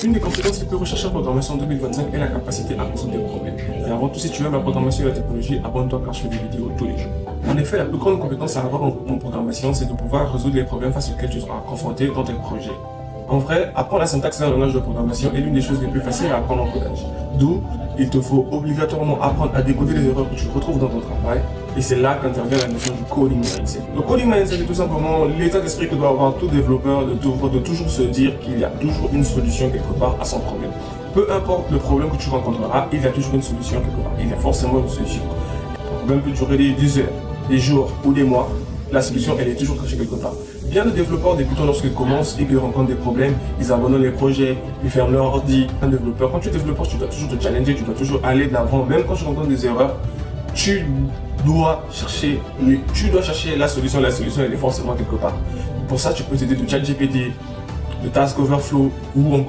Une des compétences les plus recherchées en programmation 2025 est la capacité à résoudre des problèmes. Et avant tout, si tu aimes la programmation et la technologie, abonne-toi car je fais des vidéos tous les jours. En effet, la plus grande compétence à avoir en programmation, c'est de pouvoir résoudre les problèmes face auxquels tu seras confronté dans tes projets. En vrai, apprendre la syntaxe d'un langage de programmation est l'une des choses les plus faciles à apprendre en codage. D'où, il te faut obligatoirement apprendre à décoder les erreurs que tu retrouves dans ton travail. Et c'est là qu'intervient la notion du coding mindset. Le coding mindset est tout simplement l'état d'esprit que doit avoir tout développeur de toujours se dire qu'il y a toujours une solution quelque part à son problème. Peu importe le problème que tu rencontreras, il y a toujours une solution quelque part. Il y a forcément une solution. Le problème peut durer des heures, des jours ou des mois. La solution, elle est toujours cachée quelque part. Bien de développeurs débutant lorsqu'ils commencent et qu'ils rencontrent des problèmes, ils abandonnent les projets, ils ferment leur ordi. Un développeur, quand tu es développeur, tu dois toujours te challenger, tu dois toujours aller de l'avant. Même quand tu rencontres des erreurs, tu dois chercher la solution. La solution, elle est forcément quelque part. Pour ça, tu peux t'aider de ChatGPT, de Task Overflow ou encore